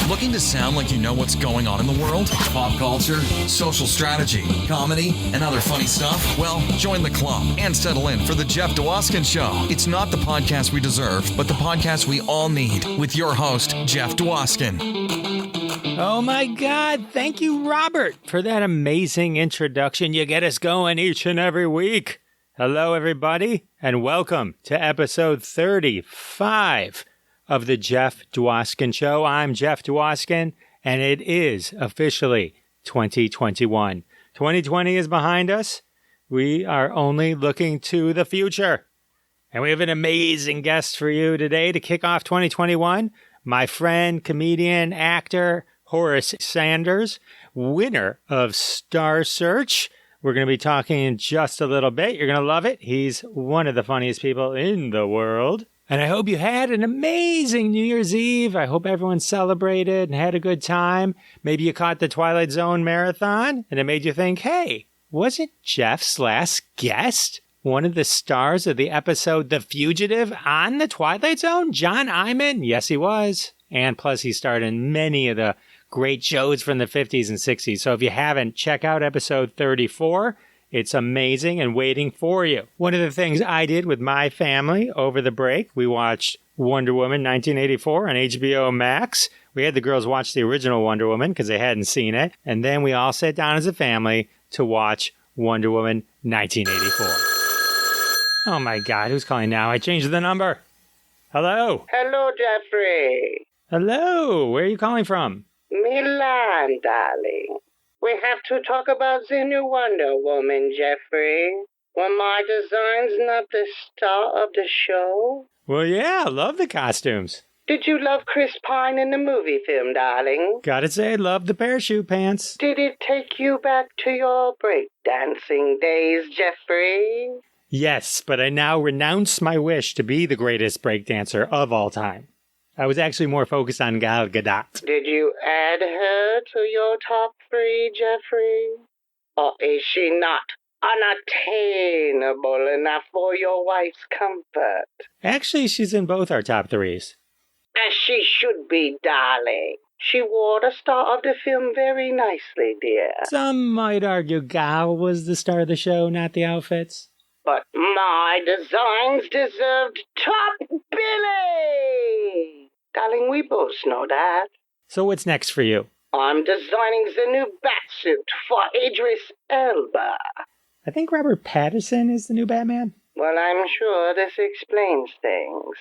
Looking to sound like you know what's going on in the world? Pop culture, social strategy, comedy, and other funny stuff? Well, join the club and settle in for the Jeff Dwoskin Show. It's not the podcast we deserve, but the podcast we all need, with your host, Jeff Dwoskin. Oh my God, thank you, Robert, for that amazing introduction. You get us going each and every week. Hello, everybody, and welcome to episode 35 of the Jeff Dwoskin Show. I'm Jeff Dwoskin, and it is officially 2021. 2020 is behind us. We are only looking to the future. And we have an amazing guest for you today to kick off 2021. My friend, comedian, actor, Horace Sanders, winner of Star Search. We're going to be talking in just a little bit. You're going to love it. He's one of the funniest people in the world. And I hope you had an amazing New Year's Eve. I hope everyone celebrated and had a good time. Maybe you caught the Twilight Zone marathon and it made you think, hey, wasn't Jeff's last guest one of the stars of the episode The Fugitive on the Twilight Zone? John Iman? Yes, he was. And plus he starred in many of the great shows from the 50s and 60s. So if you haven't, check out episode 34. It's amazing and waiting for you. One of the things I did with my family over the break, we watched Wonder Woman 1984 on HBO Max. We had the girls watch the original Wonder Woman because they hadn't seen it. And then we all sat down as a family to watch Wonder Woman 1984. Oh my God, who's calling now? I changed the number. Hello. Hello, Jeffrey. Hello. Where are you calling from? Milan, darling. We have to talk about the new Wonder Woman, Jeffrey. Were my designs not the star of the show? Well, yeah, I love the costumes. Did you love Chris Pine in the movie film, darling? Gotta say, I love the parachute pants. Did it take you back to your breakdancing days, Jeffrey? Yes, but I now renounce my wish to be the greatest breakdancer of all time. I was actually more focused on Gal Gadot. Did you add her to your top 3, Jeffrey? Or is she not unattainable enough for your wife's comfort? Actually, she's in both our top 3s. As she should be, darling. She wore the star of the film very nicely, dear. Some might argue Gal was the star of the show, not the outfits. But my designs deserved top billing! Darling, we both know that. So what's next for you? I'm designing the new Batsuit for Idris Elba. I think Robert Pattinson is the new Batman. Well, I'm sure this explains things.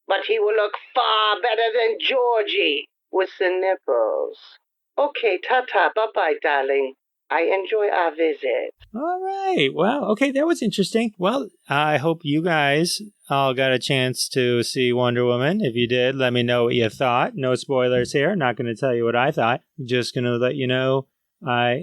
But he will look far better than Georgie with the nipples. Okay, ta-ta, bye-bye, darling. I enjoy our visit. All right. Well, okay, that was interesting. Well, I hope you guys all got a chance to see Wonder Woman. If you did, let me know what you thought. No spoilers here. Not going to tell you what I thought. Just going to let you know I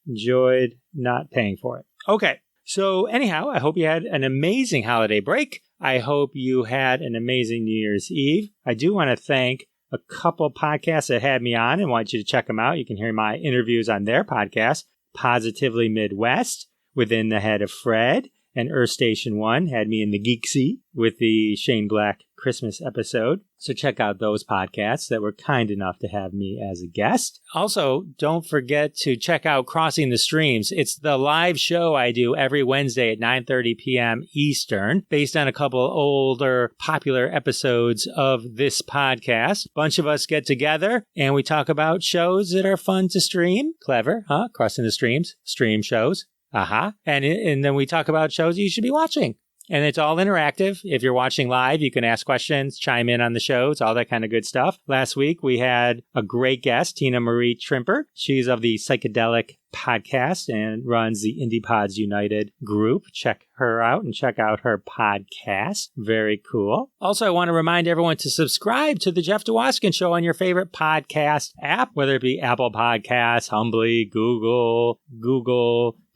enjoyed not paying for it. Okay. So anyhow, I hope you had an amazing holiday break. I hope you had an amazing New Year's Eve. I do want to thank a couple podcasts that had me on and want you to check them out. You can hear my interviews on their podcast, Positively Midwest, Within the Head of Fred, and Earth Station 1 had me in the Geek Seat with the Shane Black Christmas episode. So check out those podcasts that were kind enough to have me as a guest. Also, don't forget to check out Crossing the Streams. It's the live show I do every Wednesday at 9:30 p.m. Eastern, based on a couple older popular episodes of this podcast. A bunch of us get together and we talk about shows that are fun to stream. Clever, huh? Crossing the Streams, stream shows. And then we talk about shows you should be watching. And it's all interactive. If you're watching live, you can ask questions, chime in on the shows, all that kind of good stuff. Last week, we had a great guest, Tina Marie Trimper. She's of the Psychedelic Podcast and runs the Indie Pods United group. Check her out and check out her podcast. Very cool. Also, I want to remind everyone to subscribe to the Jeff Dwoskin Show on your favorite podcast app, whether it be Apple Podcasts, Humbly, Google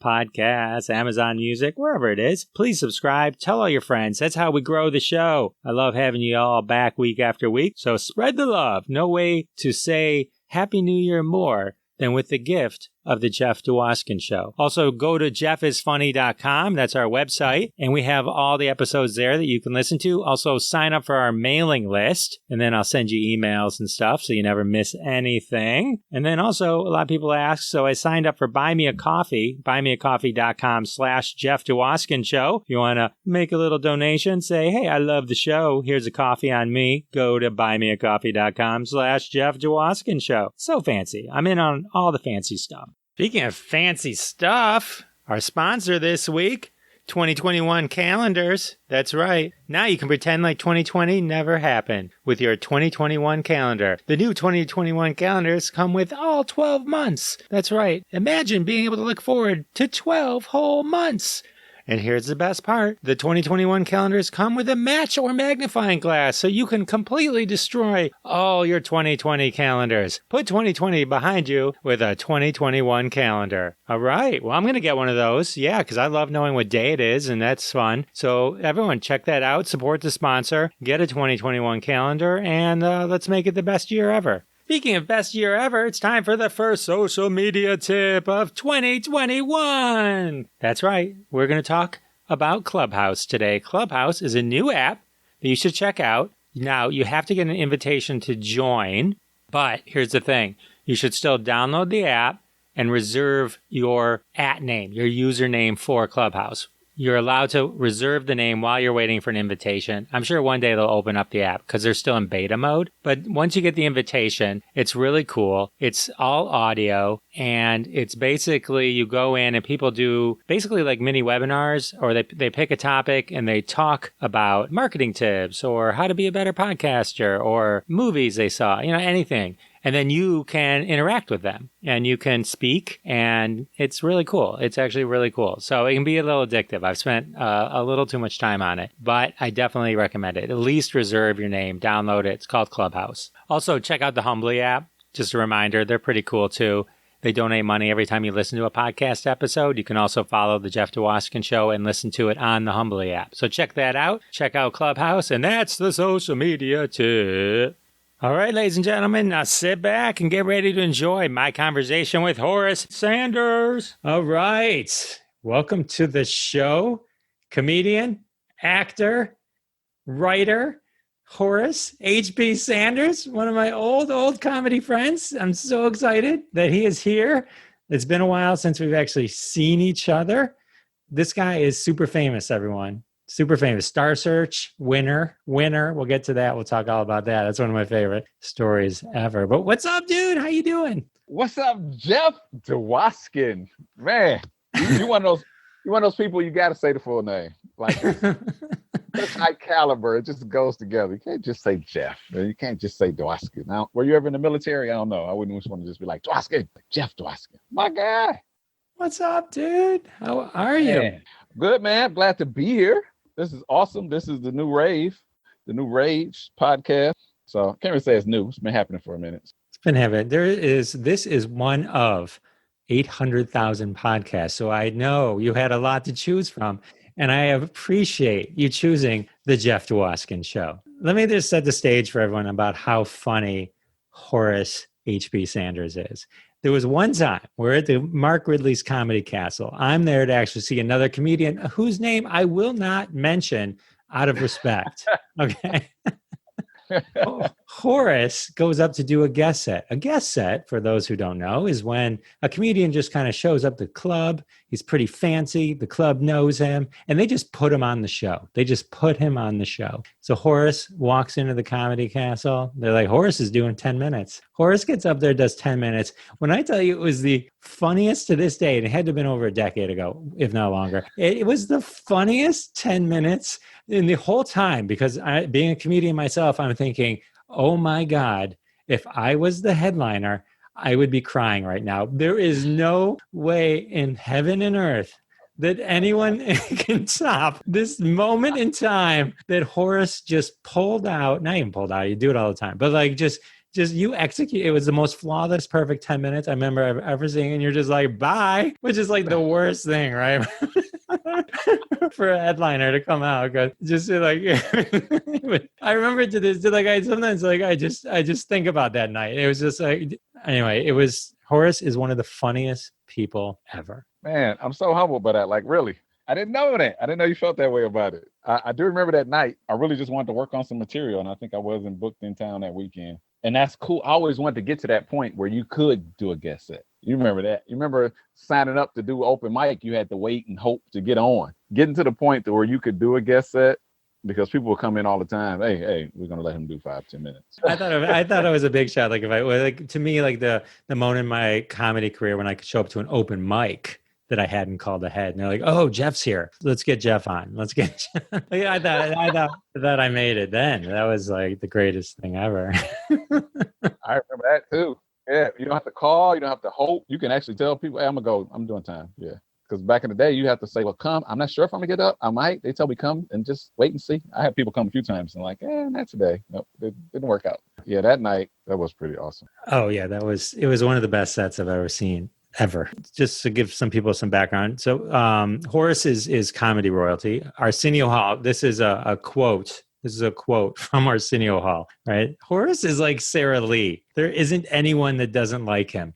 Podcasts, Amazon Music, wherever it is. Please subscribe. Tell all your friends. That's how we grow the show. I love having you all back week after week. So spread the love. No way to say Happy New Year more than with the gift of The Jeff Dwoskin Show. Also, go to jeffisfunny.com. That's our website. And we have all the episodes there that you can listen to. Also, sign up for our mailing list. And then I'll send you emails and stuff so you never miss anything. And then also, a lot of people ask, so I signed up for Buy Me a Coffee, buymeacoffee.com/Jeff Dwoskin Show. If you want to make a little donation, say, hey, I love the show. Here's a coffee on me. Go to buymeacoffee.com/Jeff Dwoskin Show. So fancy. I'm in on all the fancy stuff. Speaking of fancy stuff, our sponsor this week, 2021 calendars. That's right. Now you can pretend like 2020 never happened with your 2021 calendar. The new 2021 calendars come with all 12 months. That's right. Imagine being able to look forward to 12 whole months. And here's the best part. The 2021 calendars come with a match or magnifying glass, so you can completely destroy all your 2020 calendars. Put 2020 behind you with a 2021 calendar. All right. Well, I'm going to get one of those. Yeah, because I love knowing what day it is, and that's fun. So everyone, check that out. Support the sponsor. Get a 2021 calendar, and let's make it the best year ever. Speaking of best year ever, it's time for the first social media tip of 2021. That's right. We're going to talk about Clubhouse today. Clubhouse is a new app that you should check out. Now, you have to get an invitation to join, but here's the thing. You should still download the app and reserve your @name, your username for Clubhouse. You're allowed to reserve the name while you're waiting for an invitation. I'm sure one day they'll open up the app because they're still in beta mode. But once you get the invitation, it's really cool. It's all audio, and it's basically you go in and people do basically like mini webinars, or they pick a topic and they talk about marketing tips or how to be a better podcaster or movies they saw, anything. And then you can interact with them and you can speak, and it's really cool. It's actually really cool. So it can be a little addictive. I've spent a little too much time on it, but I definitely recommend it. At least reserve your name, download it. It's called Clubhouse. Also, check out the Humbly app. Just a reminder, they're pretty cool too. They donate money every time you listen to a podcast episode. You can also follow the Jeff Dwoskin Show and listen to it on the Humbly app. So check that out. Check out Clubhouse, and that's the social media tip. All right, ladies and gentlemen, now sit back and get ready to enjoy my conversation with Horace Sanders. All right. Welcome to the show, comedian, actor, writer, Horace H.B. Sanders, one of my old comedy friends. I'm so excited that he is here. It's been a while since we've actually seen each other. This guy is super famous, everyone. Super famous. Star Search winner. We'll get to that. We'll talk all about that. That's one of my favorite stories ever. But what's up, dude? How you doing? What's up, Jeff Dwoskin? Man, you one of those people you got to say the full name. Like, it's high caliber. It just goes together. You can't just say Jeff. You can't just say Dwoskin. Now, were you ever in the military? I don't know. I wouldn't just want to just be like Dwoskin, Jeff Dwoskin. My guy. What's up, dude? How are you? Man. Good, man. Glad to be here. This is awesome. This is the new Rage podcast. So I can't really say it's new. It's been happening for a minute. It's been happening. This is one of 800,000 podcasts. So I know you had a lot to choose from, and I appreciate you choosing the Jeff Dwoskin Show. Let me just set the stage for everyone about how funny Horace H.B. Sanders is. There was one time we're at the Mark Ridley's Comedy Castle. I'm there to actually see another comedian whose name I will not mention out of respect. Okay. Horace goes up to do a guest set. A guest set, for those who don't know, is when a comedian just kind of shows up at the club. He's pretty fancy. The club knows him, and they just put him on the show. So Horace walks into the Comedy Castle. They're like, Horace is doing 10 minutes. Horace gets up there, does 10 minutes. When I tell you it was the funniest to this day, and it had to have been over a decade ago, if not longer, it was the funniest 10 minutes in the whole time, because being a comedian myself, I'm thinking, oh my God, if I was the headliner, I would be crying right now. There is no way in heaven and earth that anyone can top this moment in time that Horace just pulled out. Not even pulled out, you do it all the time, but like just just you execute. It was the most flawless, perfect 10 minutes I remember I've ever seen. And you're just like, bye, which is like the worst thing, right? For a headliner to come out, because just like, I remember to this, like, I sometimes like, I just think about that night. It was just like, anyway, Horace is one of the funniest people ever. Man, I'm so humbled by that. Like, really, I didn't know that. I didn't know you felt that way about it. I do remember that night. I really just wanted to work on some material, and I think I wasn't booked in town that weekend. And that's cool. I always wanted to get to that point where you could do a guest set. You remember that? You remember signing up to do open mic? You had to wait and hope to get on. Getting to the point where you could do a guest set, because people would come in all the time. Hey, we're gonna let him do 5-10 minutes. I thought it was a big shot. Like, if I like, to me, like the moment in my comedy career when I could show up to an open mic that I hadn't called ahead, and they're like, "Oh, Jeff's here. Let's get Jeff on. Let's get." Jeff. Like, I thought I made it then. That was like the greatest thing ever. I remember that too. Yeah, you don't have to call. You don't have to hope. You can actually tell people, "Hey, I'm gonna go. I'm doing time." Yeah. Because back in the day, you have to say, well, come. I'm not sure if I'm going to get up. I might. They tell me come and just wait and see. I had people come a few times and like, not today. Nope, it didn't work out. Yeah, that night, that was pretty awesome. Oh, yeah. It was one of the best sets I've ever seen, ever. Just to give some people some background. So Horace is comedy royalty. Arsenio Hall, this is a quote. This is a quote from Arsenio Hall, right? Horace is like Sarah Lee. There isn't anyone that doesn't like him.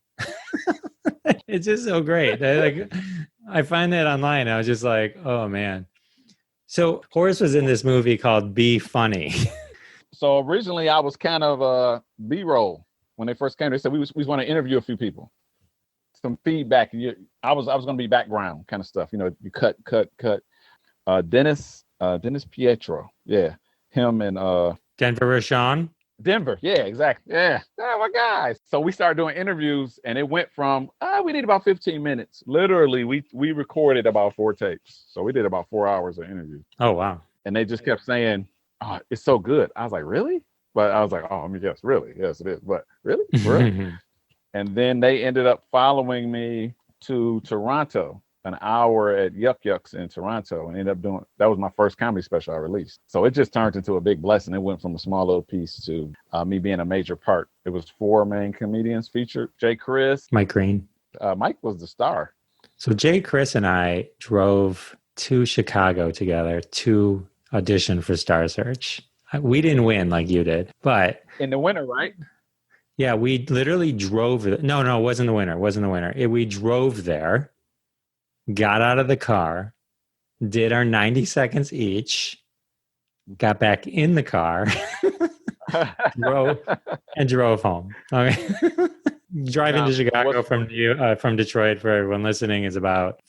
It's just so great. I find that online. I was just like, oh, man. So Horace was in this movie called Be Funny. So originally I was kind of B-roll. When they first came, they said we want to interview a few people. Some feedback. I was going to be background kind of stuff. You know, you cut. Dennis Pietro. Yeah. Him and Denver Rashawn. Denver. Yeah, exactly. Yeah. My guys. So we started doing interviews, and it went from, we need about 15 minutes. Literally, we recorded about 4 tapes. So we did about 4 hours of interview. Oh, wow. And they just kept saying, it's so good. I was like, really? But I was like, yes, really. Yes, it is. But really? Really? And then they ended up following me to Toronto, an hour at Yuck Yucks in Toronto, and ended up doing, that was my first comedy special I released. So it just turned into a big blessing. It went from a small little piece to me being a major part. It was 4 main comedians featured. Jay Chris. Mike Green. Mike was the star. So Jay Chris and I drove to Chicago together to audition for Star Search. We didn't win like you did, but... In the winter, right? Yeah, we literally drove. No, it wasn't the winner. We drove there, got out of the car, did our 90 seconds each, got back in the car, drove home. Okay. Driving to Chicago from Detroit, for everyone listening, is about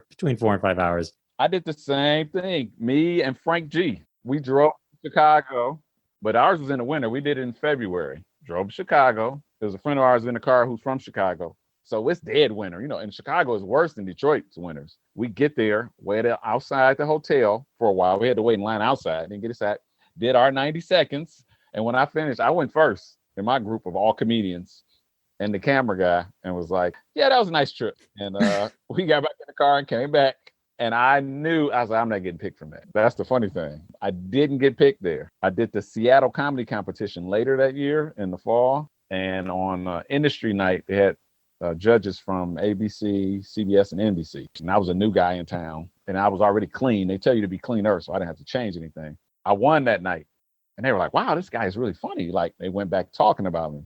between 4 and 5 hours. I did the same thing. Me and Frank G. We drove to Chicago, but ours was in the winter. We did it in February. Drove to Chicago. There was a friend of ours in the car who's from Chicago. So it's dead winter. You know, and Chicago is worse than Detroit's winters. We get there, waited outside the hotel for a while. We had to wait in line outside, didn't get inside. Did our 90 seconds. And when I finished, I went first in my group of all comedians and the camera guy, and was like, yeah, that was a nice trip. And we got back in the car and came back. And I was like, I'm not getting picked from that. That's the funny thing. I didn't get picked there. I did the Seattle comedy competition later that year in the fall. And on industry night, they had judges from ABC, CBS, and NBC. And I was a new guy in town, and I was already clean. They tell you to be cleaner, so I didn't have to change anything. I won that night. And they were like, wow, this guy is really funny. Like, they went back talking about me.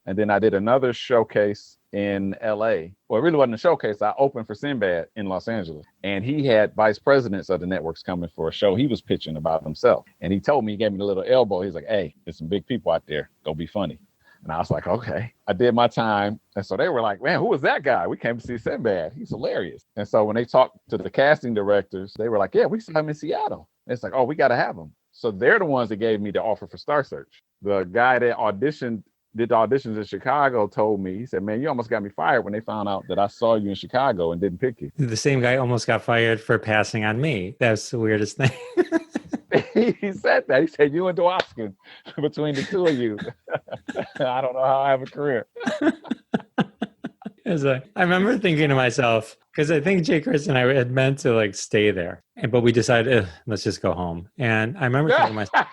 And then I did another showcase in LA. Well, it really wasn't a showcase. I opened for Sinbad in Los Angeles. And he had vice presidents of the networks coming for a show he was pitching about himself. And he told me, he gave me the little elbow. He's like, hey, there's some big people out there. Go be funny. And I was like, okay. I did my time. And so they were like, man, who was that guy? We came to see Sinbad. He's hilarious. And so when they talked to the casting directors, they were like, yeah, we saw him in Seattle. And it's like, oh, we got to have him. So they're the ones that gave me the offer for Star Search. The guy that did the auditions in Chicago told me, he said, man, you almost got me fired when they found out that I saw you in Chicago and didn't pick you. The same guy almost got fired for passing on me. That's the weirdest thing. He said that. He said, you and Dwoskin, between the two of you. I don't know how I have a career. I remember thinking to myself, because I think Jay Chris and I had meant to like stay there, but we decided, let's just go home. And I remember thinking to myself,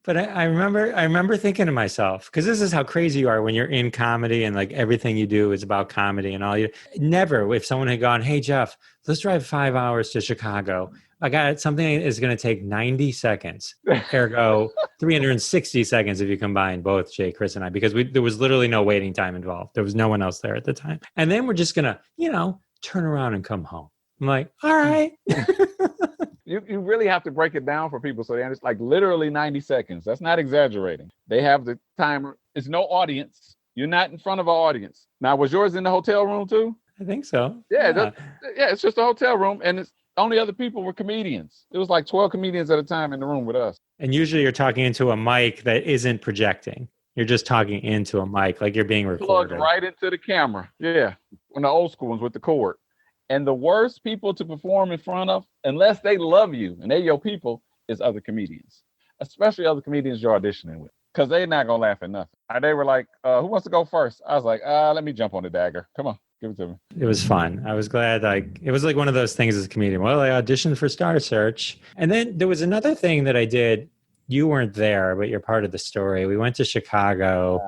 But I remember thinking to myself, because this is how crazy you are when you're in comedy and like everything you do is about comedy and all you never, if someone had gone, hey Jeff, let's drive 5 hours to Chicago. I got something is going to take 90 seconds, ergo 360 seconds if you combine both Jay, Chris, and I, because there was literally no waiting time involved. There was no one else there at the time. And then we're just going to, turn around and come home. I'm like, all right. You really have to break it down for people so they understand. Like literally 90 seconds. That's not exaggerating. They have the timer. It's no audience. You're not in front of an audience. Now, was yours in the hotel room too? I think so. Yeah, it's just a hotel room, and it's only other people were comedians. It was like 12 comedians at a time in the room with us. And usually you're talking into a mic that isn't projecting. You're just talking into a mic, like you're being recorded. Plugged right into the camera. Yeah, one of the old school ones with the cord. And the worst people to perform in front of, unless they love you and they're your people, is other comedians, especially other comedians you're auditioning with, because they're not going to laugh at nothing. And they were like, who wants to go first? I was like, let me jump on the dagger. Come on, give it to me. It was fun. I was glad. It was like one of those things as a comedian. Well, I auditioned for Star Search. And then there was another thing that I did. You weren't there, but you're part of the story. We went to Chicago.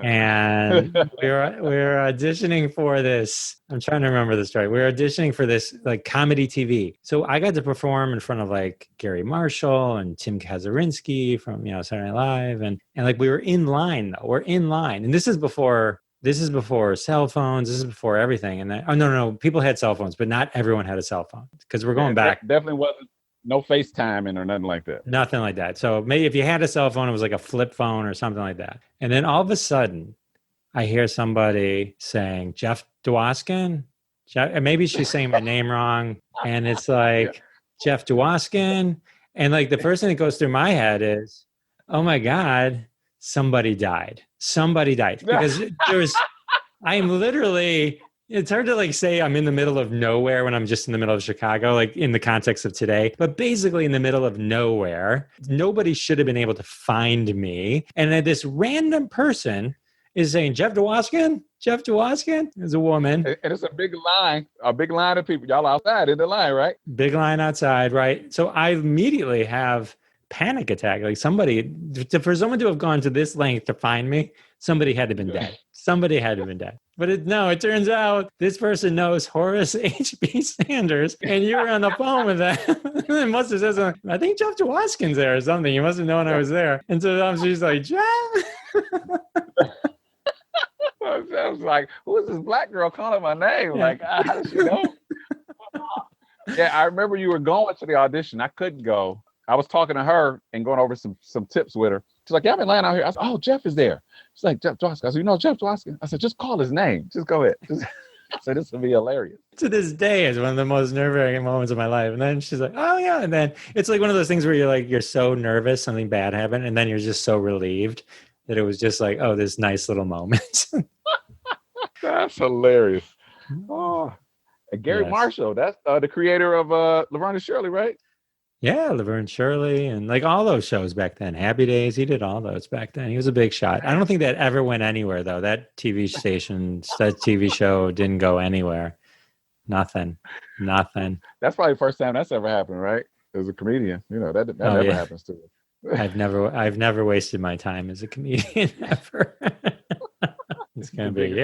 And we were auditioning for this. I'm trying to remember the story. We were auditioning for this like comedy TV. So I got to perform in front of like Gary Marshall and Tim Kazurinsky from Saturday Night Live, and like we were in line though. We're in line, and this is before cell phones. This is before everything. And no, people had cell phones, but not everyone had a cell phone because we're going back. Definitely wasn't. No FaceTiming or nothing like that. Nothing like that. So maybe if you had a cell phone, it was like a flip phone or something like that. And then all of a sudden, I hear somebody saying, Jeff Dwoskin? And maybe she's saying my name wrong. And it's like, Jeff Dwoskin? And like the first thing that goes through my head is, oh my God, somebody died. Somebody died. Because I'm literally... It's hard to like say I'm in the middle of nowhere when I'm just in the middle of Chicago, like in the context of today, but basically in the middle of nowhere. Nobody should have been able to find me. And then this random person is saying, Jeff Dwoskin? Jeff Dwoskin is a woman. And it's a big line of people. Y'all outside in the line, right? Big line outside, right? So I immediately have panic attack. Like for someone to have gone to this length to find me, somebody had to have been dead. Somebody had to have been dead. But it turns out this person knows Horace H.B. Sanders, and you were on the phone with them. It must have said something. I think Jeff Dwoskin's there or something. You must have known I was there. And so she's like, Jeff? I was like, who is this black girl calling my name? Yeah. Like, how does she know? Yeah, I remember you were going to the audition. I couldn't go. I was talking to her and going over some tips with her. She's like, yeah, I've been lying out here. I said, oh, Jeff is there. She's like, Jeff Dwoskin. I said, Jeff Dwoskin. I said, just call his name. Just go ahead. I said, this will be hilarious. To this day, it's one of the most nerve-wracking moments of my life. And then she's like, oh, yeah. And then it's like one of those things where you're so nervous, something bad happened. And then you're just so relieved that it was just like, oh, this nice little moment. That's hilarious. Oh, and Gary Marshall, that's the creator of Laverne and Shirley, right? Yeah, Laverne and Shirley and like all those shows back then. Happy Days, he did all those back then. He was a big shot. I don't think that ever went anywhere, though. That TV show didn't go anywhere. Nothing. That's probably the first time that's ever happened, right? As a comedian, that never happens to me. I've never wasted my time as a comedian ever. It's gonna be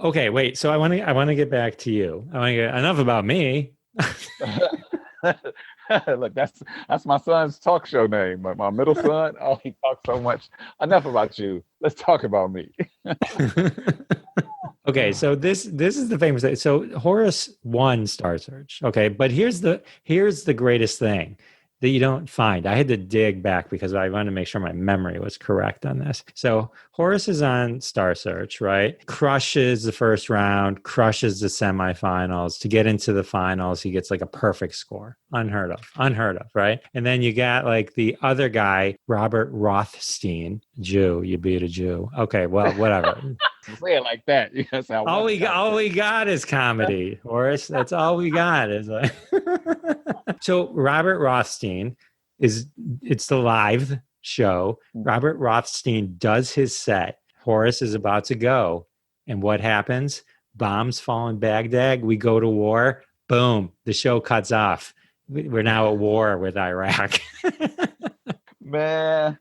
Okay, wait. So I want to get back to you. I want to get enough about me. Look, that's my son's talk show name. My middle son. Oh, he talks so much. Enough about you. Let's talk about me. Okay, so this is the famous thing. So Horace won Star Search. Okay, but here's the greatest thing that you don't find. I had to dig back because I wanted to make sure my memory was correct on this. So Horace is on Star Search, right? Crushes the first round, crushes the semifinals. To get into the finals, he gets like a perfect score. Unheard of, right? And then you got like the other guy, Robert Rothstein, Jew. You beat a Jew. Okay, well, whatever. Say it like that. Yes, all we got is comedy, Horace. That's all we got is like. So Robert Rothstein it's the live show. Robert Rothstein does his set. Horace is about to go. And what happens? Bombs fall in Baghdad. We go to war. Boom. The show cuts off. We're now at war with Iraq. Man,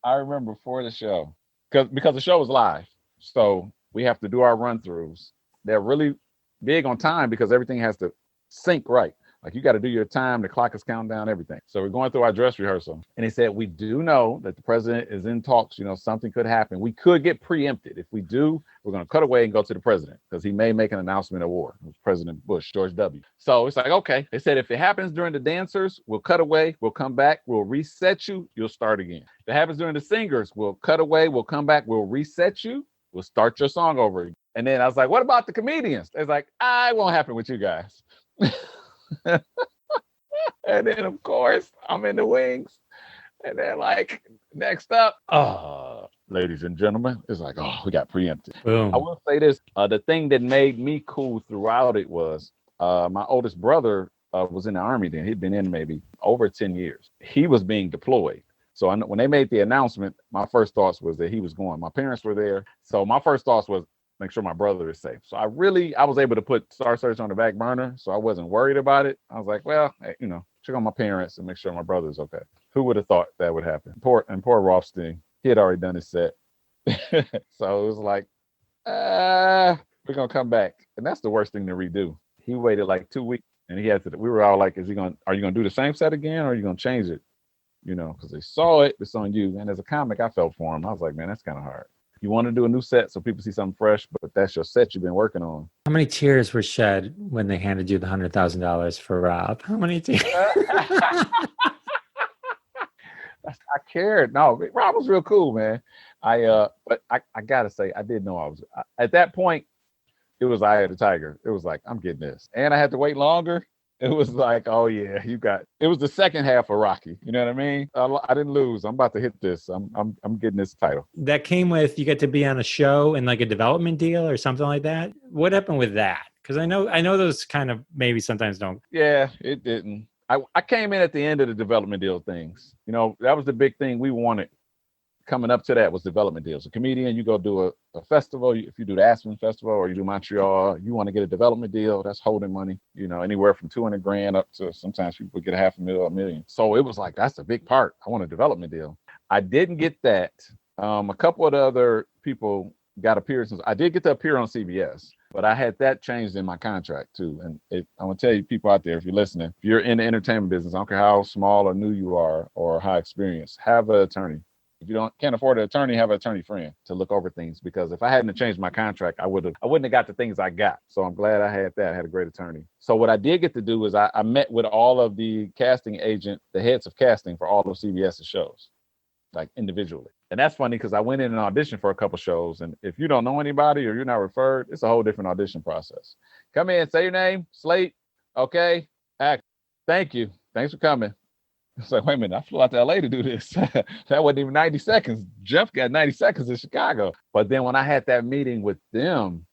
I remember before the show, because the show was live, so we have to do our run throughs. They're really big on time because everything has to sync right. Like you got to do your time, the clock is counting down, everything. So we're going through our dress rehearsal. And he said, we do know that the president is in talks, something could happen. We could get preempted. If we do, we're going to cut away and go to the president because he may make an announcement of war. It was President Bush, George W. So it's like, okay. They said, if it happens during the dancers, we'll cut away, we'll come back, we'll reset you, you'll start again. If it happens during the singers, we'll cut away, we'll come back, we'll reset you, we'll start your song over again. And then I was like, what about the comedians? It's like, it won't happen with you guys. And then, of course, I'm in the wings. And then, like, next up, ladies and gentlemen, it's like, we got preempted. Boom. I will say this. The thing that made me cool throughout it was my oldest brother was in the Army then. He'd been in maybe over 10 years. He was being deployed. So when they made the announcement, my first thoughts was that he was going. My parents were there. So my first thoughts was, make sure my brother is safe. So I was able to put Star Search on the back burner. So I wasn't worried about it. I was like, well, check on my parents and make sure my brother's okay. Who would have thought that would happen? Poor Rothstein, he had already done his set. So it was like, we're going to come back. And that's the worst thing to redo. He waited like 2 weeks and we were all like, are you going to do the same set again? Or are you going to change it? Because they saw it's on you. And as a comic, I felt for him. I was like, man, that's kind of hard. You want to do a new set so people see something fresh, but that's your set you've been working on. How many tears were shed when they handed you the $100,000 for Rob? How many tears? I cared. No, Rob was real cool, man. But I gotta say, I did know at that point, it was Eye of the Tiger. It was like, I'm getting this. And I had to wait longer. It was like, oh yeah, it was the second half of Rocky. You know what I mean? I didn't lose. I'm about to hit this. I'm getting this title. That came with, you get to be on a show and like a development deal or something like that. What happened with that? Because I know those kind of maybe sometimes don't. Yeah, it didn't. I came in at the end of the development deal things. That was the big thing we wanted. Coming up to that was development deals. A comedian, you go do a festival. If you do the Aspen Festival or you do Montreal, you want to get a development deal. That's holding money, anywhere from $200,000 up to sometimes people get $500,000, $1 million. So it was like, that's a big part. I want a development deal. I didn't get that. A couple of the other people got appearances. I did get to appear on CBS, but I had that changed in my contract too. And I'm going to tell you people out there, if you're listening, if you're in the entertainment business, I don't care how small or new you are or how experienced, have an attorney. If you can't afford an attorney, have an attorney friend to look over things. Because if I hadn't changed my contract, I wouldn't have got the things I got. So I'm glad I had that. I had a great attorney. So what I did get to do is I met with all of the casting agent, the heads of casting for all of CBS's shows, like individually. And that's funny because I went in and auditioned for a couple shows. And if you don't know anybody or you're not referred, it's a whole different audition process. Come in, say your name, slate, okay, act. Thank you. Thanks for coming. It's like, wait a minute, I flew out to LA to do this. That wasn't even 90 seconds. Jeff got 90 seconds in Chicago. But then when I had that meeting with them,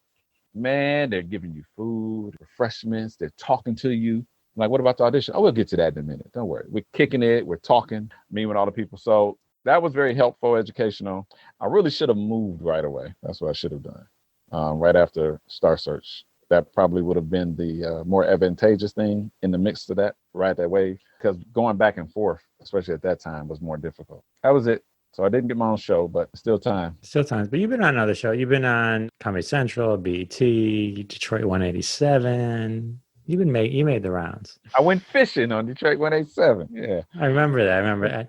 man, they're giving you food, refreshments, they're talking to you. I'm like, what about the audition? Oh, we'll get to that in a minute. Don't worry. We're kicking it. We're talking, me with all the people. So that was very helpful, educational. I really should have moved right away. That's what I should have done. Right after Star Search. That probably would have been the more advantageous thing in the mix of that, right that way. Because going back and forth, especially at that time, was more difficult. That was it. So I didn't get my own show, but still time. Still time. But you've been on another show. You've been on Comedy Central, BET, Detroit 187. You made the rounds. I went fishing on Detroit 187. Yeah. I remember that.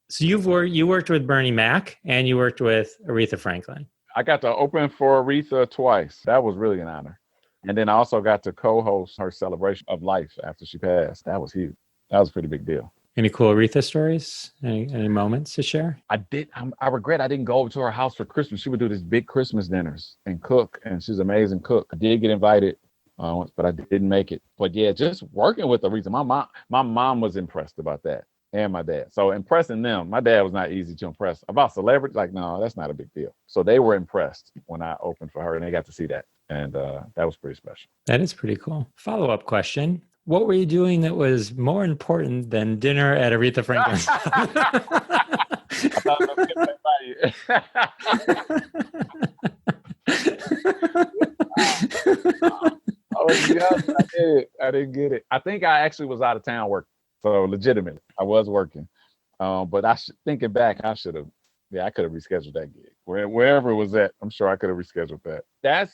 So you worked with Bernie Mac and you worked with Aretha Franklin. I got to open for Aretha twice. That was really an honor. And then I also got to co-host her celebration of life after she passed. That was huge. That was a pretty big deal. Any cool Aretha stories? Any moments to share? I regret I didn't go over to her house for Christmas. She would do these big Christmas dinners and cook, and she's an amazing cook. I did get invited once, but I didn't make it. But yeah, just working with Aretha, my mom was impressed about that. And my dad. So impressing them, my dad was not easy to impress. About celebrities, like, no, that's not a big deal. So they were impressed when I opened for her and they got to see that. And that was pretty special. That is pretty cool. Follow-up question. What were you doing that was more important than dinner at Aretha Franklin's? I thought I was I didn't get it. I think I actually was out of town working. So legitimately, I was working. But thinking back, I should have. Yeah, I could have rescheduled that gig. Wherever it was at, I'm sure I could have rescheduled that.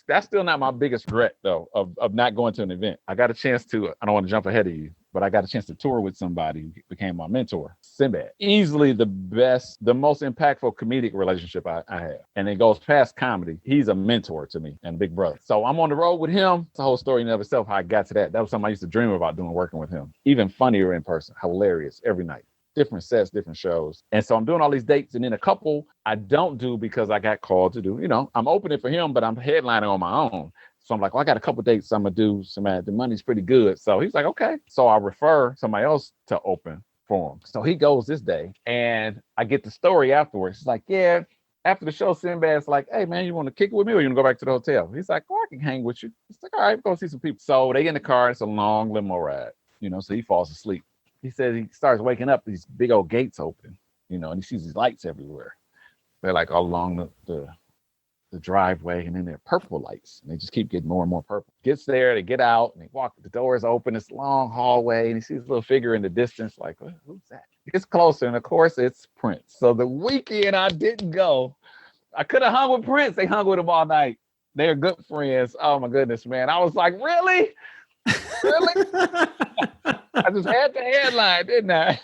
That's still not my biggest regret though of not going to an event. I got a chance to. I don't want to jump ahead of you, but I got a chance to tour with somebody who became my mentor, Sinbad. Easily the best, the most impactful comedic relationship I have, and it goes past comedy. He's a mentor to me and big brother. So I'm on the road with him. It's a whole story in and of itself how I got to that. That was something I used to dream about doing, working with him. Even funnier in person, hilarious every night. Different sets, different shows. And so I'm doing all these dates, and then a couple I don't do because I got called to do, I'm opening for him, but I'm headlining on my own. So I'm like, well, I got a couple dates I'm gonna do. The money's pretty good. So he's like, okay. So I refer somebody else to open for him. So he goes this day, and I get the story afterwards. He's like, yeah, after the show, Sinbad's like, hey man, you want to kick it with me or you want to go back to the hotel? He's like, oh, I can hang with you. He's like, all right, go see some people. So they get in the car, it's a long limo ride, so he falls asleep. He says he starts waking up, these big old gates open, and he sees these lights everywhere. They're like all along the driveway, and then they're purple lights, and they just keep getting more and more purple. Gets there, they get out, and they walk, the doors open, this long hallway, and he sees a little figure in the distance, like, who's that? He gets closer, and of course, it's Prince. So the weekend I didn't go, I could have hung with Prince. They hung with him all night. They're good friends. Oh my goodness, man. I was like, really? Really? I just had the headline, didn't I?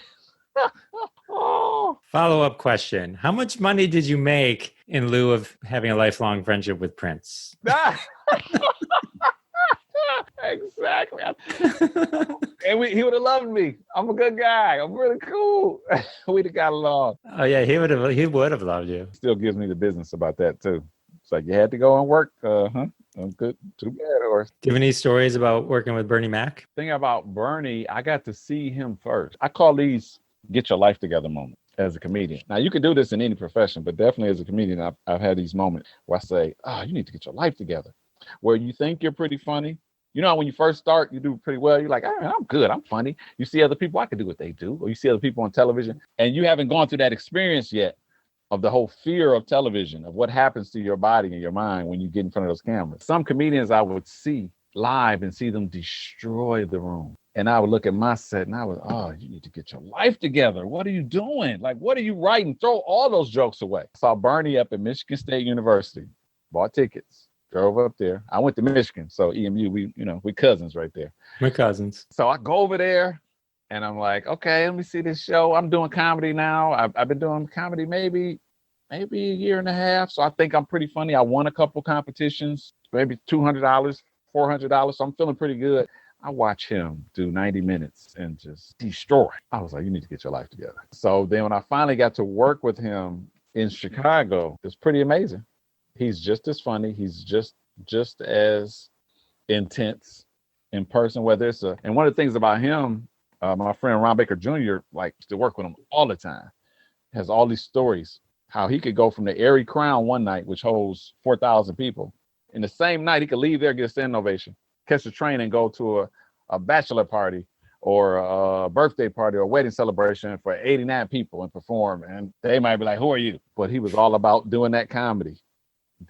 Follow-up question. How much money did you make in lieu of having a lifelong friendship with Prince? Exactly. And he would have loved me. I'm a good guy. I'm really cool. We'd have got along. Oh yeah, he would have loved you. Still gives me the business about that too. It's like, you had to go and work. I'm good. Too bad, Horace. Do you have any stories about working with Bernie Mac? Thing about Bernie, I got to see him first. I call these get your life together moments as a comedian. Now, you can do this in any profession, but definitely as a comedian, I've had these moments where I say, you need to get your life together. Where you think you're pretty funny. When you first start, you do pretty well. You're like, I'm good. I'm funny. You see other people, I can do what they do. Or you see other people on television, and you haven't gone through that experience yet of the whole fear of television, of what happens to your body and your mind when you get in front of those cameras. Some comedians I would see live and see them destroy the room. And I would look at my set and I was, you need to get your life together. What are you doing? Like, what are you writing? Throw all those jokes away. I saw Bernie up at Michigan State University, bought tickets, drove up there. I went to Michigan, so EMU, we cousins right there. We're cousins. So I go over there. And I'm like, okay, let me see this show. I'm doing comedy now. I've been doing comedy maybe a year and a half. So I think I'm pretty funny. I won a couple competitions, maybe $200, $400. So I'm feeling pretty good. I watch him do 90 minutes and just destroy. I was like, you need to get your life together. So then when I finally got to work with him in Chicago, it's pretty amazing. He's just as funny. He's just as intense in person, and one of the things about him, my friend Ron Baker Jr. likes to work with him all the time. Has all these stories, how he could go from the Airy Crown one night, which holds 4,000 people. In the same night, he could leave there, get a standing ovation, catch a train and go to a bachelor party or a birthday party or a wedding celebration for 89 people and perform. And they might be like, who are you? But he was all about doing that comedy,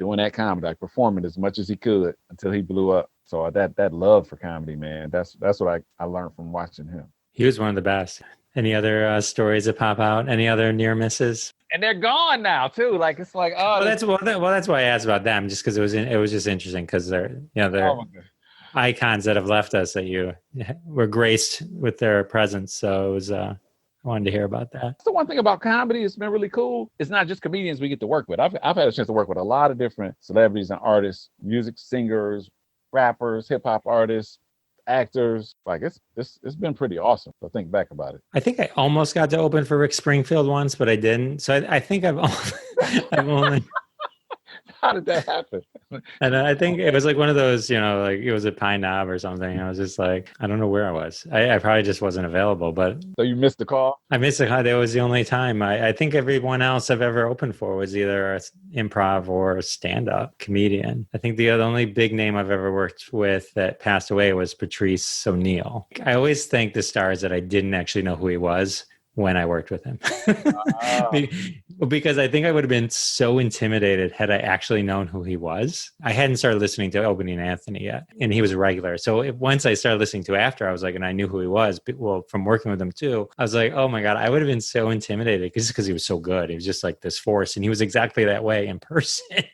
like performing as much as he could until he blew up. So that love for comedy, man, that's what I learned from watching him. He was one of the best. Any other stories that pop out? Any other near misses? And they're gone now too. Like, it's like, that's why I asked about them, just because it was just interesting because they're icons that have left us that you were graced with their presence. So it was I wanted to hear about that. That's the one thing about comedy. It's been really cool. It's not just comedians we get to work with. I've had a chance to work with a lot of different celebrities and artists, music singers, rappers, hip hop artists, actors. Like, it's been pretty awesome to think back about it. I think I almost got to open for Rick Springfield once, but I didn't. So I think I've only How did that happen? And I think it was like one of those, like it was at Pine Knob or something. I was just like, I don't know where I was. I probably just wasn't available, but. So you missed the call? I missed the call. That was the only time. I think everyone else I've ever opened for was either an improv or a stand-up comedian. I think the only big name I've ever worked with that passed away was Patrice O'Neill. I always thank the stars that I didn't actually know who he was when I worked with him. Because I think I would have been so intimidated had I actually known who he was. I hadn't started listening to Opie and Anthony yet, and he was a regular. So once I started listening to after, I was like, and I knew who he was. Well, from working with him too, I was like, oh my God, I would have been so intimidated just because he was so good. He was just like this force, and he was exactly that way in person.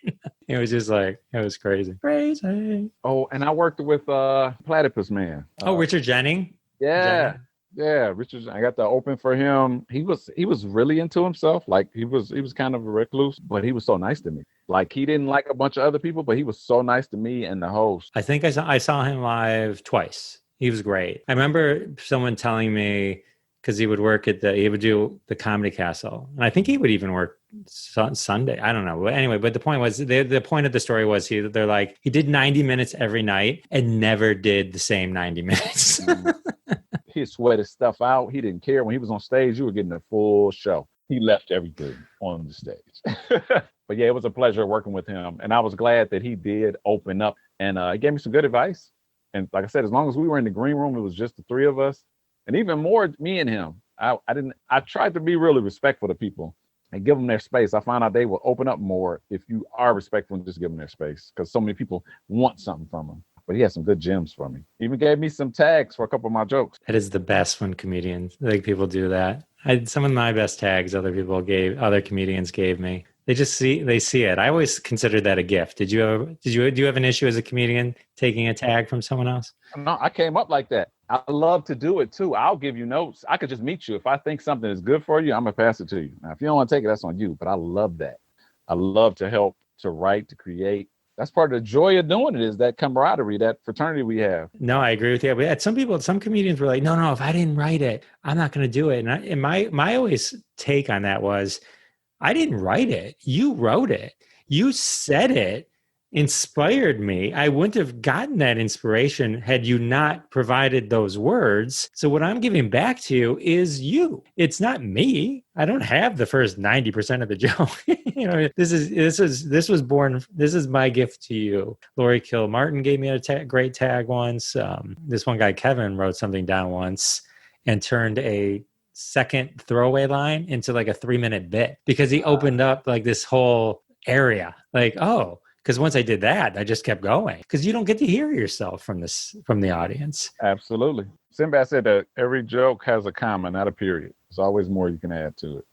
It was just like, it was crazy. Crazy. Oh, and I worked with Platypus Man. Richard Jennings? Yeah. Jennings. Yeah, Richard, I got to open for him. He was really into himself. Like he was kind of a recluse, but he was so nice to me. Like he didn't like a bunch of other people, but he was so nice to me and the host. I think I saw him live twice. He was great. I remember someone telling me, because he would do the Comedy Castle, and I think he would even work Sunday. I don't know. But anyway, but the point was, the point of the story was they're like, he did 90 minutes every night and never did the same 90 minutes. He'd sweat his stuff out. He didn't care. When he was on stage, you were getting a full show. He left everything on the stage. But yeah, it was a pleasure working with him. And I was glad that he did open up, and he gave me some good advice. And like I said, as long as we were in the green room, it was just the three of us. And even more, me and him. I tried to be really respectful to people and give them their space. I found out they will open up more if you are respectful and just give them their space, because so many people want something from them. But he had some good gems for me. He even gave me some tags for a couple of my jokes. It is the best when comedians, people do that. Some of my best tags other comedians gave me. They see it. I always considered that a gift. Do you have an issue as a comedian taking a tag from someone else? No, I came up like that. I love to do it too. I'll give you notes. I could just meet you. If I think something is good for you, I'm gonna pass it to you. Now, if you don't want to take it, that's on you. But I love that. I love to help, to write, to create. That's part of the joy of doing it, is that camaraderie, that fraternity we have. No, I agree with you. But some comedians were like, no, if I didn't write it, I'm not going to do it. And my always take on that was, I didn't write it. You wrote it. You said it inspired me. I wouldn't have gotten that inspiration had you not provided those words. So what I'm giving back to you is you. It's not me. I don't have the first 90% of the joke. This is my gift to you. Lori Kilmartin gave me a great tag once. This one guy, Kevin, wrote something down once and turned a second throwaway line into like a 3-minute bit, because he opened up like this whole area. Like, oh, because once I did that, I just kept going, because you don't get to hear yourself from the audience. Absolutely. Sinbad said that every joke has a comma, not a period. There's always more you can add to it.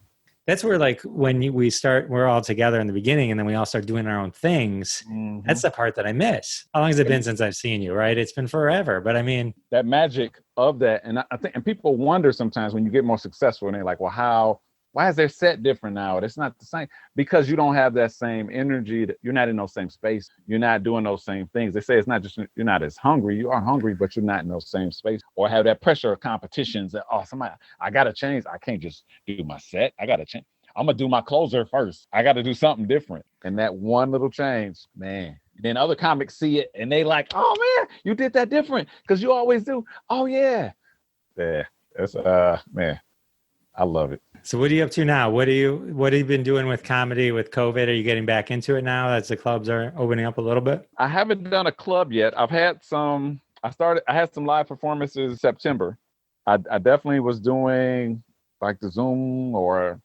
That's where, like, when we're all together in the beginning and then we all start doing our own things. Mm-hmm. That's the part that I miss. How long has it been since I've seen you, right? It's been forever, but I mean, that magic of that. And I think, and people wonder sometimes when you get more successful and they're like, well, why is their set different now? It's not the same, because you don't have that same energy. You're not in those same space. You're not doing those same things. They say it's not just, you're not as hungry. You are hungry, but you're not in those same space, or have that pressure of competitions that, I got to change. I can't just do my set. I got to change. I'm going to do my closer first. I got to do something different. And that one little change, man. Then other comics see it and they like, oh man, you did that different, because you always do. Oh yeah. Yeah. That's man, I love it. So what are you up to now? What have you been doing with comedy with COVID? Are you getting back into it now as the clubs are opening up a little bit? I haven't done a club yet. I had some live performances in September. I definitely was doing like the Zoom or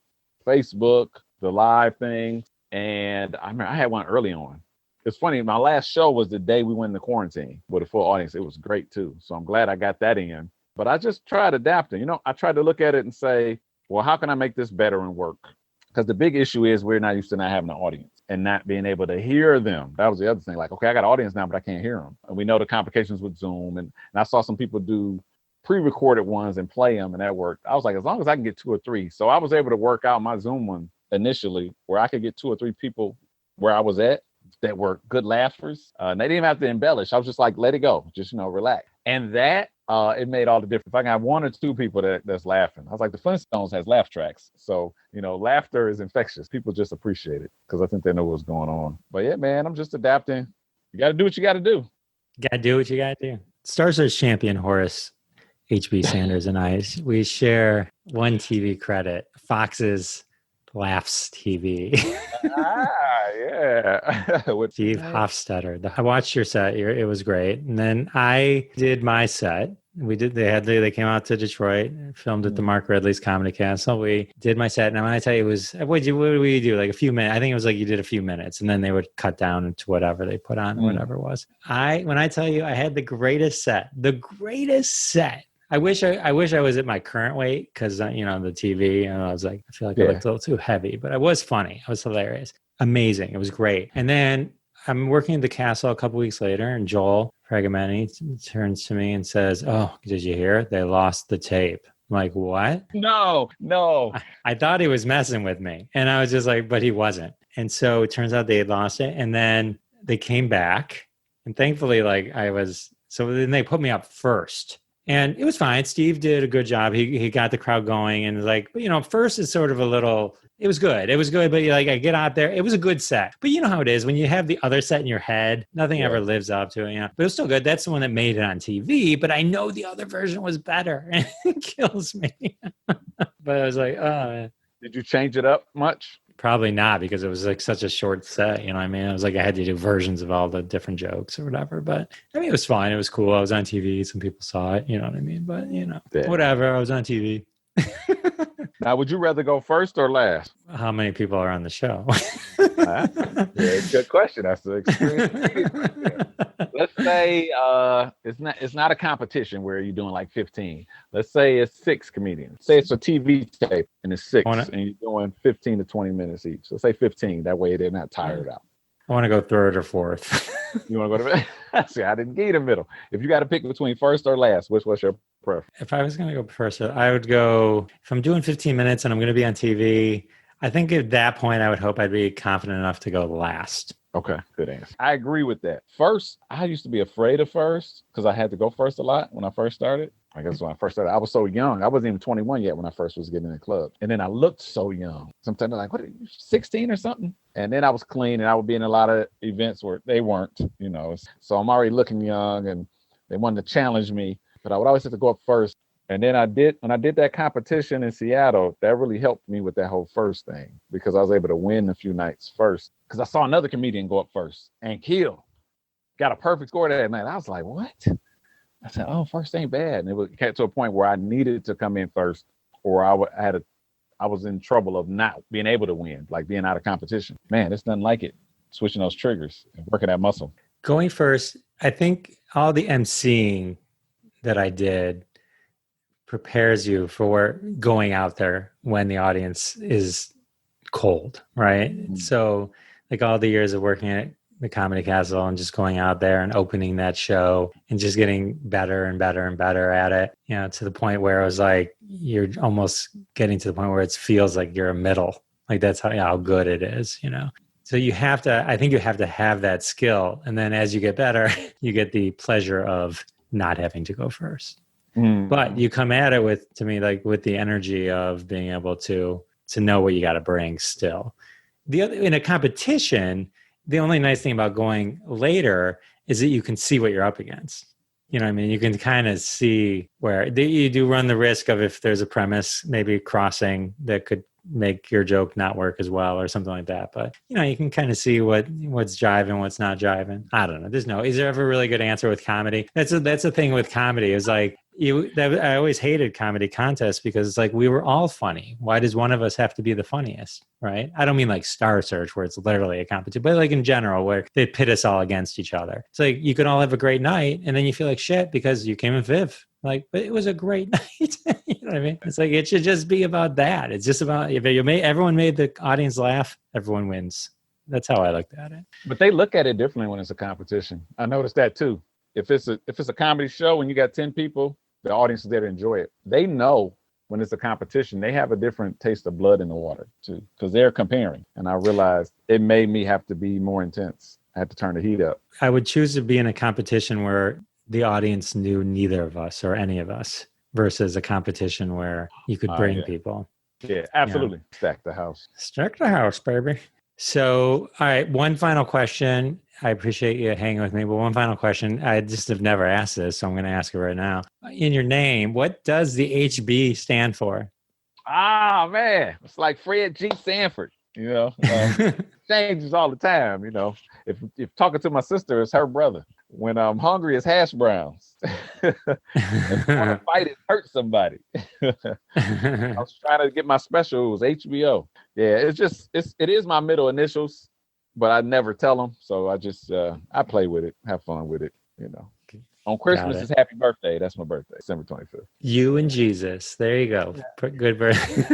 Facebook, the live thing. And I remember I had one early on. It's funny, my last show was the day we went into quarantine with a full audience. It was great too. So I'm glad I got that in. But I just tried adapting. I tried to look at it and say, well, how can I make this better and work? Because the big issue is we're not used to not having an audience and not being able to hear them. That was the other thing. Like, okay, I got an audience now, but I can't hear them. And we know the complications with Zoom. And I saw some people do pre-recorded ones and play them, and that worked. I was like, as long as I can get 2 or 3. So I was able to work out my Zoom one initially where I could get 2 or 3 people where I was at that were good laughers. And they didn't even have to embellish. I was just like, let it go. Just, relax. And that, it made all the difference. If I can have 1 or 2 people that's laughing. I was like, the Flintstones has laugh tracks. So, laughter is infectious. People just appreciate it because I think they know what's going on. But yeah, man, I'm just adapting. You got to do what you got to do. Got to do what you got to do. Star Search champion Horace H.B. Sanders and I, we share one TV credit, Fox's Laughs TV. Yeah. With Steve Hofstetter. I watched your set. It was great. And then I did my set They came out to Detroit, filmed at the Mark Ridley's Comedy Castle. We did my set. And when I tell you it was, what did we do? Like a few minutes. I think it was like you did a few minutes and then they would cut down to whatever they put on, whatever it was. When I tell you I had the greatest set. I wish I was at my current weight because, the TV, and I was like, I feel like I looked a little too heavy, but I was funny. I was hilarious. Amazing. It was great. And then I'm working at the castle a couple weeks later, and Joel Fragamenti turns to me and says, "Oh, did you hear? They lost the tape." I'm like, what? No. I thought he was messing with me. And I was just like, but he wasn't. And so it turns out they had lost it. And then they came back. And thankfully, so then they put me up first. And it was fine. Steve did a good job. He got the crowd going, and first is sort of it was good. But I get out there. It was a good set. But you know how it is when you have the other set in your head, nothing ever lives up to it. But it was still good. That's the one that made it on TV. But I know the other version was better. And it kills me. But I was like, oh. Did you change it up much? Probably not, because it was like such a short set, you know what I mean? It was like I had to do versions of all the different jokes or whatever. But I mean, it was fine. It was cool. I was on TV. Some people saw it, you know what I mean? But, whatever. I was on TV. Now, would you rather go first or last? How many people are on the show? Good question. That's the experience. Let's say it's not a competition where you're doing like 15. Let's say it's 6 comedians. Say it's a TV tape and it's 6, and you're doing 15 to 20 minutes each. So say 15. That way they're not tired out. I want to go third or fourth. You want to go to see? I didn't get the middle. If you got to pick between first or last, what's your preference? If I was going to go first, I would go. If I'm doing 15 minutes and I'm going to be on TV, I think at that point I would hope I'd be confident enough to go last. Okay, good answer. I agree with that. First, I used to be afraid of first because I had to go first a lot when I first started. I guess when I first started, I was so young. I wasn't even 21 yet when I first was getting in the club. And then I looked so young. Sometimes they're like, what are you, 16 or something? And then I was clean, and I would be in a lot of events where they weren't, So I'm already looking young, and they wanted to challenge me, but I would always have to go up first. And then when I did that competition in Seattle, that really helped me with that whole first thing, because I was able to win a few nights first. Because I saw another comedian go up first and kill. Got a perfect score that night. I was like, what? I said, oh, first ain't bad. And it came to a point where I needed to come in first, or I was in trouble of not being able to win, like being out of competition. Man, it's nothing like it. Switching those triggers and working that muscle. Going first, I think all the emceeing that I did prepares you for going out there when the audience is cold, right? Mm-hmm. So like all the years of working at the Comedy Castle and just going out there and opening that show and just getting better and better and better at it, to the point where it was like, you're almost getting to the point where it feels like you're a middle. Like that's how good it is, So I think you have to have that skill. And then as you get better, you get the pleasure of not having to go first. Mm. But you come at it with the energy of being able to know what you got to bring still. In a competition, the only nice thing about going later is that you can see what you're up against. You know what I mean? You can kind of see where you do run the risk of, if there's a premise, maybe crossing that could make your joke not work as well or something like that. But, you can kind of see what's jiving, what's not jiving. I don't know. Is there ever a really good answer with comedy? That's the thing with comedy is like, I always hated comedy contests because it's like, we were all funny. Why does one of us have to be the funniest? Right? I don't mean like Star Search where it's literally a competition, but like in general where they pit us all against each other. It's like, you can all have a great night and then you feel like shit because you came in fifth. Like, but it was a great night. You know what I mean? It's like, it should just be about that. It's just about, if everyone made the audience laugh, everyone wins. That's how I looked at it. But they look at it differently when it's a competition. I noticed that too. If it's a comedy show and you got 10 people, the audience is there to enjoy it. They know when it's a competition, they have a different taste of blood in the water too, because they're comparing. And I realized it made me have to be more intense. I had to turn the heat up. I would choose to be in a competition where the audience knew neither of us or any of us, versus a competition where you could bring people. Yeah, absolutely. Stack the house. Stack the house, baby. So, all right, one final question. I appreciate you hanging with me, but one final question. I just have never asked this, so I'm going to ask it right now. In your name, what does the HB stand for? Ah, man. It's like Fred G. Sanford. You know, changes all the time. You know, if talking to my sister is her brother. When I'm hungry, it's hash browns. And if I want to fight it, hurt somebody. I was trying to get my special. It was HBO. Yeah, it is my middle initials, but I never tell them. So I just I play with it, have fun with it. You know. On Christmas is happy birthday. That's my birthday, December 25th. You and Jesus. There you go. Yeah. Good birthday.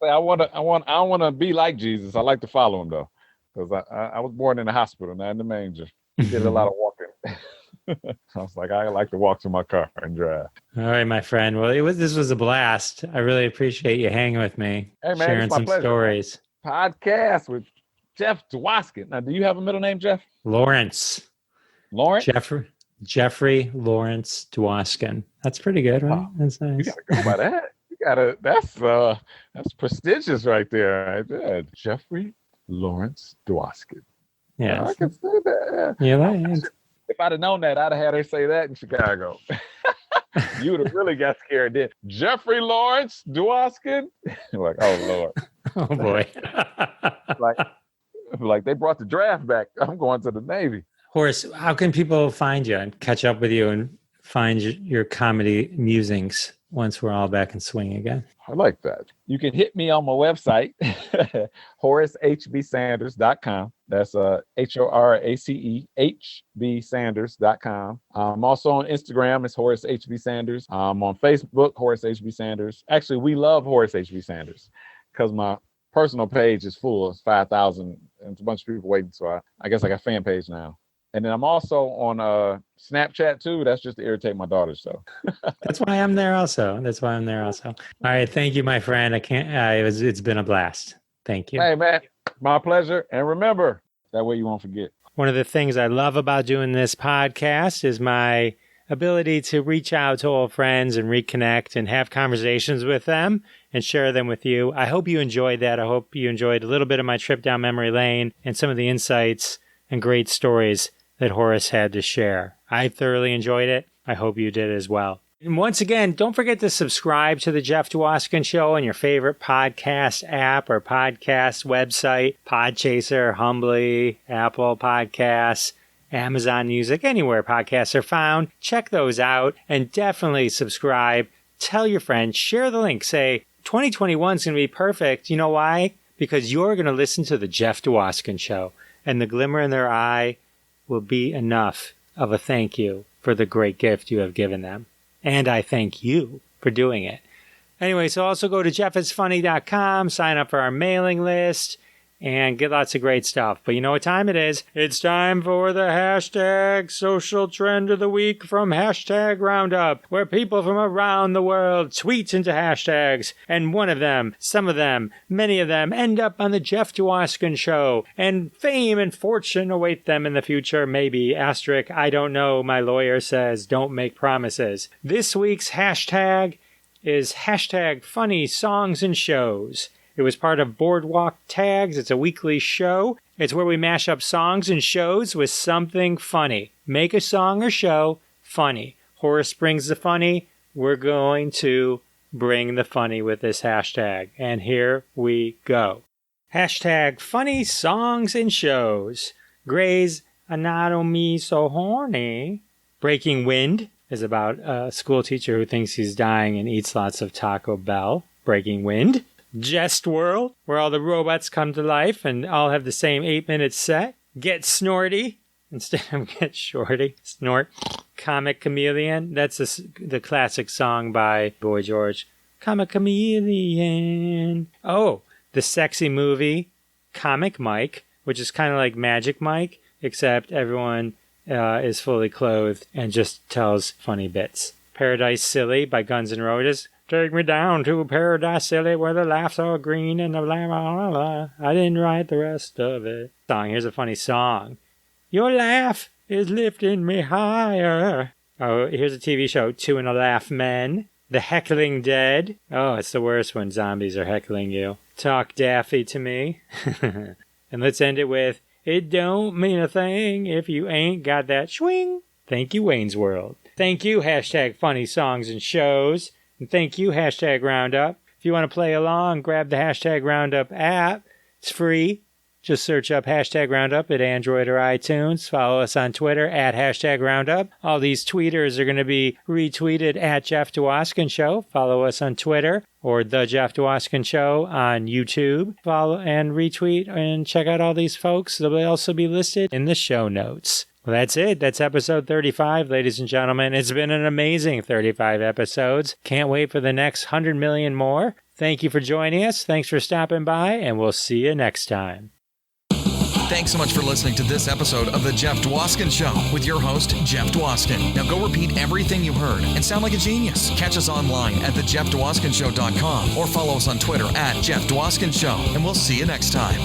I don't want to be like Jesus. I like to follow him though, because I was born in the hospital, not in the manger. Did a lot of walking. I was like, I like to walk to my car and drive. All right, my friend. Well, this was a blast. I really appreciate you hanging with me, hey, man, sharing some pleasure, stories. Man. Podcast with Jeff Dwoskin. Now, do you have a middle name, Jeff? Lawrence. Jeffrey Lawrence Dwoskin. That's pretty good, right? Oh, that's nice. You gotta go by that. That's prestigious right there. Right? Jeffrey Lawrence Dwoskin. Yeah, I can say that. Yeah, if I'd have known that, I'd have had her say that in Chicago. You would have really got scared then. Jeffrey Lawrence Dwoskin. Like, oh Lord. Oh boy. like they brought the draft back. I'm going to the Navy. Horace, how can people find you and catch up with you and find your comedy musings once we're all back in swing again? I like that. You can hit me on my website, HoraceHBSanders.com. That's HoraceHBSanders.com. I'm also on Instagram. It's Horace H.B. Sanders. I'm on Facebook, Horace H.B. Sanders. Actually, we love Horace H.B. Sanders because my personal page is full. It's 5,000 and it's a bunch of people waiting. So I guess I got a fan page now. And then I'm also on Snapchat too. That's just to irritate my daughter. So that's why I'm there also. All right. Thank you, my friend. It's been a blast. Thank you. Hey, man, my pleasure. And remember, that way you won't forget. One of the things I love about doing this podcast is my ability to reach out to old friends and reconnect and have conversations with them and share them with you. I hope you enjoyed that. I hope you enjoyed a little bit of my trip down memory lane and some of the insights and great stories that Horace had to share. I thoroughly enjoyed it. I hope you did as well. And once again, don't forget to subscribe to the Jeff Dwoskin Show on your favorite podcast app or podcast website, Podchaser, Humbly, Apple Podcasts, Amazon Music, anywhere podcasts are found. Check those out and definitely subscribe. Tell your friends, share the link. Say, 2021 is going to be perfect. You know why? Because you're going to listen to the Jeff Dwoskin Show, and the glimmer in their eye will be enough of a thank you for the great gift you have given them. And I thank you for doing it. Anyway, so also go to jeffisfunny.com, sign up for our mailing list, and get lots of great stuff. But you know what time it is? It's time for the hashtag social trend of the week from Hashtag Roundup, where people from around the world tweet into hashtags, and one of them, some of them, many of them end up on the Jeff Dwoskin Show, and fame and fortune await them in the future, maybe, asterisk, I don't know, my lawyer says, don't make promises. This week's hashtag is hashtag funny songs and shows. It was part of Boardwalk Tags. It's a weekly show. It's where we mash up songs and shows with something funny. Make a song or show funny. Horace brings the funny. We're going to bring the funny with this hashtag. And here we go. Hashtag funny songs and shows. Grey's Anatomy So Horny. Breaking Wind is about a school teacher who thinks he's dying and eats lots of Taco Bell. Breaking Wind. Jest World, where all the robots come to life and all have the same 8-minute set. Get Snorty instead of Get Shorty. Snort. Comic Chameleon. That's the classic song by Boy George. Comic Chameleon. Oh, the sexy movie Comic Mike, which is kind of like Magic Mike, except everyone is fully clothed and just tells funny bits. Paradise Silly by Guns N' Roses. Take me down to Paradise Silly where the laughs are green and the blah. I didn't write the rest of it. Here's a funny song. Your laugh is lifting me higher. Oh, here's a TV show, 2.5 Men. The Heckling Dead. Oh, it's the worst when zombies are heckling you. Talk Daffy to me. And let's end it with, it don't mean a thing if you ain't got that swing. Thank you, Wayne's World. Thank you, hashtag funny songs and shows. And thank you, hashtag Roundup, If you want to play along, grab the Hashtag Roundup app. It's free. Just search up Hashtag Roundup at Android or iTunes. Follow us on Twitter at Hashtag Roundup. All these tweeters are going to be retweeted at Jeff Dwoskin Show. Follow us on Twitter or The Jeff Dwoskin Show on YouTube. Follow and retweet and check out all these folks. They'll also be listed in the show notes. Well, that's it. That's episode 35, ladies and gentlemen. It's been an amazing 35 episodes. Can't wait for the next 100 million more. Thank you for joining us. Thanks for stopping by, and we'll see you next time. Thanks so much for listening to this episode of The Jeff Dwoskin Show with your host, Jeff Dwoskin. Now go repeat everything you heard and sound like a genius. Catch us online at thejeffdwoskinshow.com or follow us on Twitter at Jeff Dwoskin Show, and we'll see you next time.